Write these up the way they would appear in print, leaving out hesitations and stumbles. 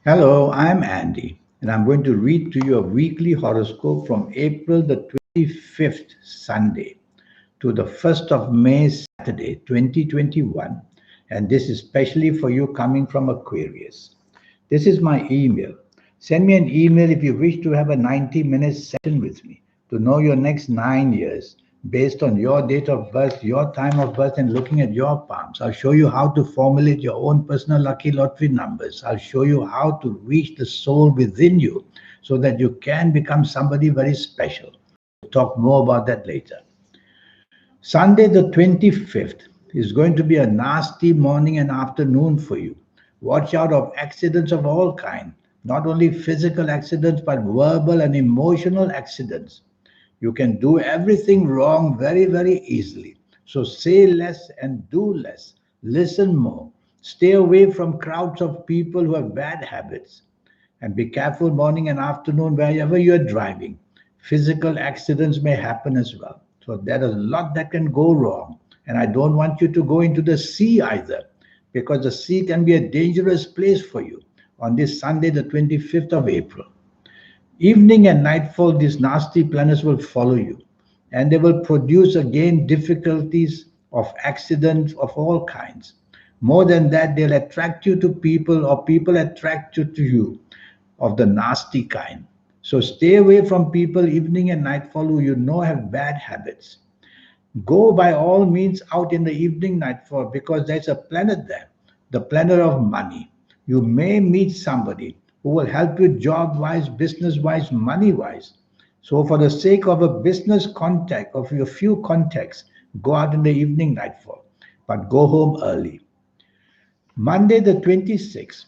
Hello, I'm Andy, and I'm going to read to you a weekly horoscope from April the 25th, Sunday, to the 1st of May, Saturday, 2021. And this is especially for you coming from Aquarius. This is my email. Send me an email if you wish to have a 90-minute session with me to know your next 9 years based on your date of birth, your time of birth, and looking at your palms. I'll show you how to formulate your own personal lucky lottery numbers. I'll show you how to reach the soul within you so that you can become somebody very special. We'll talk more about that later. Sunday, the 25th, is going to be a nasty morning and afternoon for you. Watch out of accidents of all kind, not only physical accidents, but verbal and emotional accidents. You can do everything wrong very, very easily. So say less and do less. Listen more. Stay away from crowds of people who have bad habits. And be careful morning and afternoon wherever you're driving. Physical accidents may happen as well. So there is a lot that can go wrong. And I don't want you to go into the sea either, because the sea can be a dangerous place for you on this Sunday, the 25th of April. Evening and nightfall, these nasty planets will follow you, and they will produce again difficulties of accidents of all kinds. More than that, they'll attract you to people, or people attract you to you of the nasty kind. So stay away from people evening and nightfall who you know have bad habits. Go by all means out in the evening nightfall because there's a planet there, the planet of money. You may meet somebody who will help you job wise, business wise, money wise. So, for the sake of a business contact, of your few contacts, go out in the evening nightfall, but go home early. Monday, the 26th,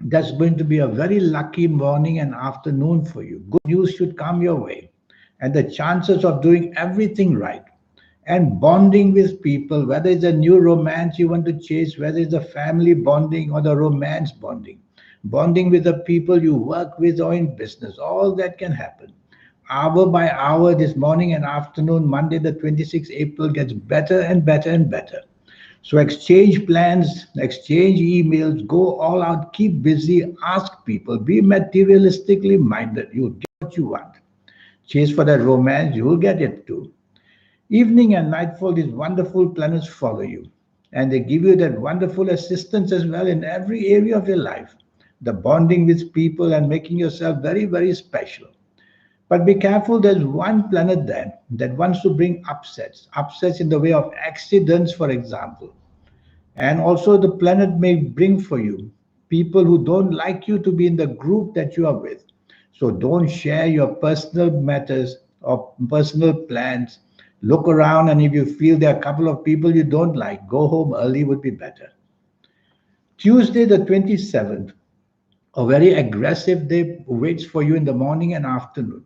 that's going to be a very lucky morning and afternoon for you. Good news should come your way, and the chances of doing everything right and bonding with people, whether it's a new romance you want to chase, whether it's a family bonding or the romance bonding, bonding with the people you work with or in business, all that can happen. Hour by hour, this morning and afternoon, Monday, the 26th April, gets better and better and better. So exchange plans, exchange emails, go all out, keep busy, ask people, be materialistically minded. You'll get what you want. Chase for that romance, you'll get it too. Evening and nightfall, these wonderful planets follow you, and they give you that wonderful assistance as well in every area of your life. The bonding with people and making yourself very, very special. But be careful, there's one planet there that wants to bring upsets, upsets in the way of accidents, for example. And also, the planet may bring for you people who don't like you to be in the group that you are with. So don't share your personal matters or personal plans. Look around, and if you feel there are a couple of people you don't like, go home early would be better. Tuesday, the 27th, a very aggressive day waits for you in the morning and afternoon.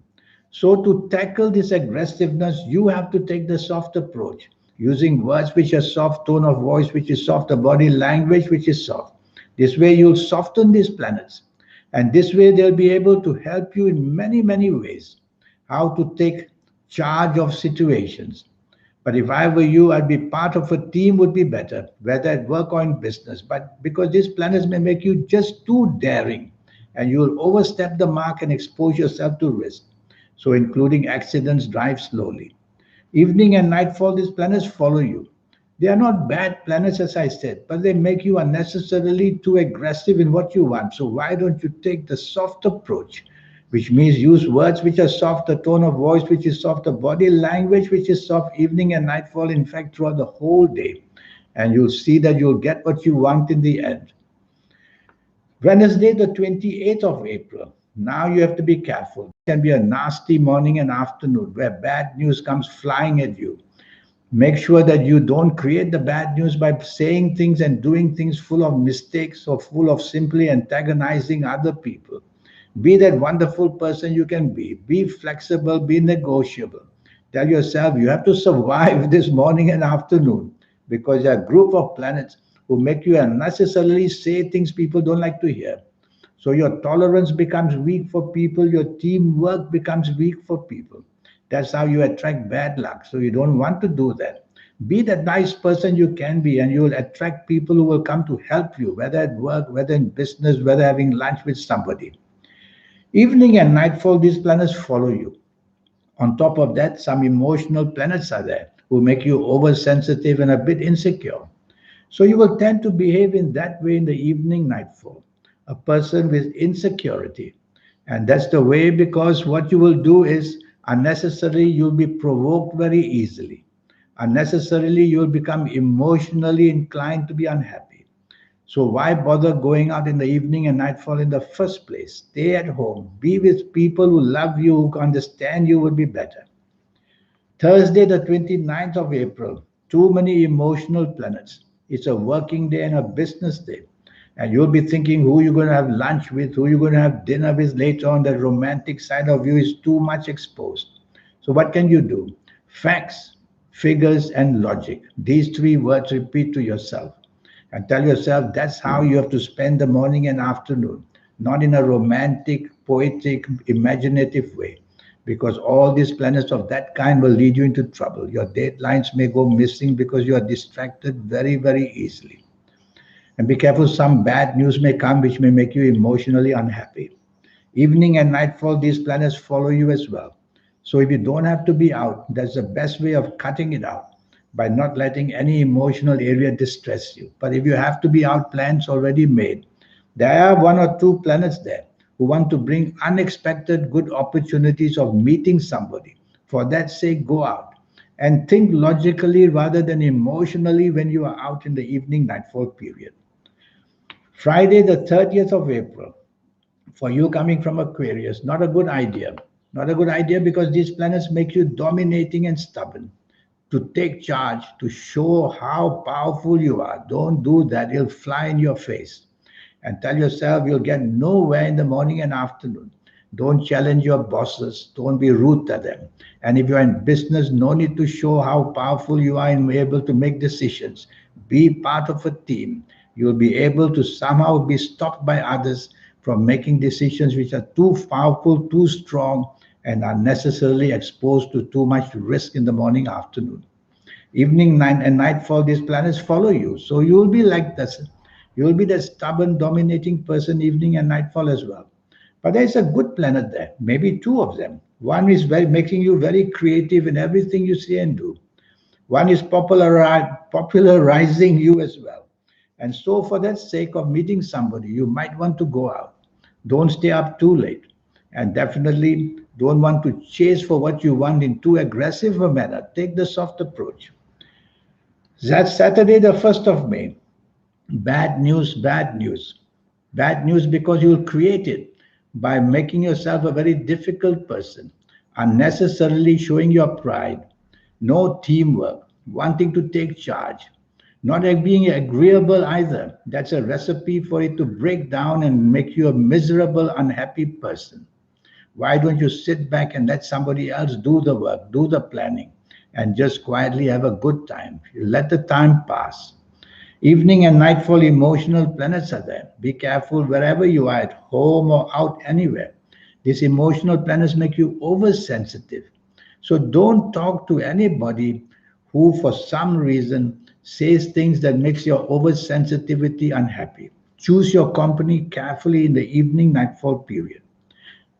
So, to tackle this aggressiveness, you have to take the soft approach, using words which are soft, tone of voice which is soft, a body language which is soft. This way, you'll soften these planets. And this way, they'll be able to help you in many, many ways. How to take charge of situations. But if I were you, I'd be part of a team would be better, whether at work or in business. But because these planets may make you just too daring, and you'll overstep the mark and expose yourself to risk. So, including accidents, drive slowly. Evening and nightfall, these planets follow you. They are not bad planets, as I said, but they make you unnecessarily too aggressive in what you want. So, why don't you take the soft approach, which means use words which are soft, a tone of voice which is soft, a body language which is soft, evening and nightfall, in fact, throughout the whole day. And you'll see that you'll get what you want in the end. Wednesday, the 28th of April. Now you have to be careful. It can be a nasty morning and afternoon where bad news comes flying at you. Make sure that you don't create the bad news by saying things and doing things full of mistakes or full of simply antagonizing other people. Be that wonderful person you can be. Be flexible, be negotiable. Tell yourself you have to survive this morning and afternoon because there are a group of planets who make you unnecessarily say things people don't like to hear. So your tolerance becomes weak for people, your teamwork becomes weak for people. That's how you attract bad luck. So you don't want to do that. Be the nice person you can be, and you will attract people who will come to help you, whether at work, whether in business, whether having lunch with somebody. Evening and nightfall, these planets follow you. On top of that, some emotional planets are there who make you oversensitive and a bit insecure. So you will tend to behave in that way in the evening nightfall, a person with insecurity. And that's the way, because what you will do is unnecessarily you'll be provoked very easily. Unnecessarily you'll become emotionally inclined to be unhappy. So why bother going out in the evening and nightfall in the first place? Stay at home. Be with people who love you, who understand you, will be better. Thursday, the 29th of April, too many emotional planets. It's a working day and a business day. And you'll be thinking who you're going to have lunch with, who you're going to have dinner with later on. The romantic side of you is too much exposed. So, what can you do? Facts, figures, and logic. These three words repeat to yourself and tell yourself that's how you have to spend the morning and afternoon, not in a romantic, poetic, imaginative way, because all these planets of that kind will lead you into trouble. Your deadlines may go missing because you are distracted very, very easily. And be careful, some bad news may come which may make you emotionally unhappy. Evening and nightfall, these planets follow you as well. So if you don't have to be out, that's the best way of cutting it out, by not letting any emotional area distress you. But if you have to be out, plans already made. There are one or two planets there who want to bring unexpected good opportunities of meeting somebody. For that sake, go out and think logically rather than emotionally when you are out in the evening nightfall period. Friday, the 30th of April, for you coming from Aquarius, not a good idea. Not a good idea because these planets make you dominating and stubborn. To take charge, to show how powerful you are. Don't do that, it'll fly in your face. And tell yourself you'll get nowhere in the morning and afternoon. Don't challenge your bosses, don't be rude to them. And if you're in business, no need to show how powerful you are and able to make decisions. Be part of a team. You'll be able to somehow be stopped by others from making decisions which are too powerful, too strong, and are necessarily exposed to too much risk in the morning, afternoon. Evening, night, and nightfall, these planets follow you. So you will be like this. You will be the stubborn, dominating person, evening and nightfall as well. But there's a good planet there, maybe two of them. One is making you very creative in everything you say and do. One is popularizing you as well. And so, for that sake of meeting somebody, you might want to go out. Don't stay up too late. And definitely don't want to chase for what you want in too aggressive a manner. Take the soft approach. That's Saturday, the 1st of May. Bad news, bad news. Bad news because you'll create it by making yourself a very difficult person, unnecessarily showing your pride, no teamwork, wanting to take charge, not being agreeable either. That's a recipe for it to break down and make you a miserable, unhappy person. Why don't you sit back and let somebody else do the work, do the planning, and just quietly have a good time? You let the time pass. Evening and nightfall emotional planets are there. Be careful wherever you are, at home or out anywhere. These emotional planets make you oversensitive. So don't talk to anybody who for some reason says things that makes your oversensitivity unhappy. Choose your company carefully in the evening nightfall period.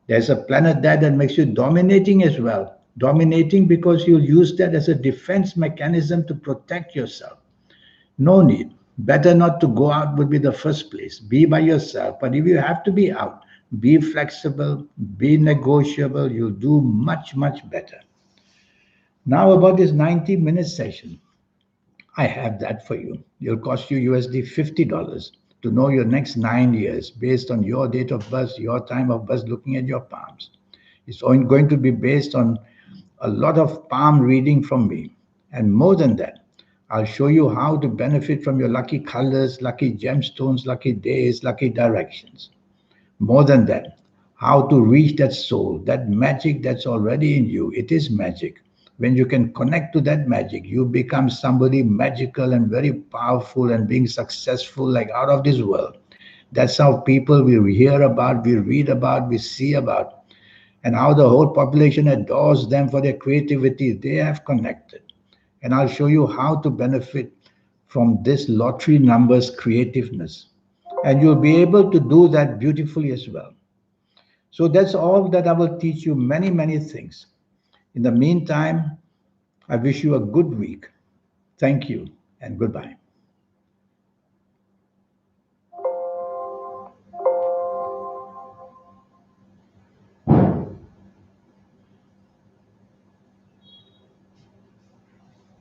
There's a planet there that makes you dominating as well. Dominating because you'll use that as a defense mechanism to protect yourself. No need. Better not to go out would be the first place. Be by yourself. But if you have to be out, be flexible, be negotiable. You'll do much, much better. Now about this 90-minute session. I have that for you. It'll cost you USD $50 to know your next 9 years based on your date of birth, your time of birth, looking at your palms. It's going to be based on a lot of palm reading from me. And more than that, I'll show you how to benefit from your lucky colors, lucky gemstones, lucky days, lucky directions. More than that, how to reach that soul, that magic that's already in you. It is magic. When you can connect to that magic, you become somebody magical and very powerful and being successful, like out of this world. That's how people we hear about, we read about, we see about, and how the whole population adores them for their creativity. They have connected. And I'll show you how to benefit from this lottery numbers creativeness. And you'll be able to do that beautifully as well. So that's all that I will teach you, many, many things. In the meantime, I wish you a good week. Thank you and goodbye.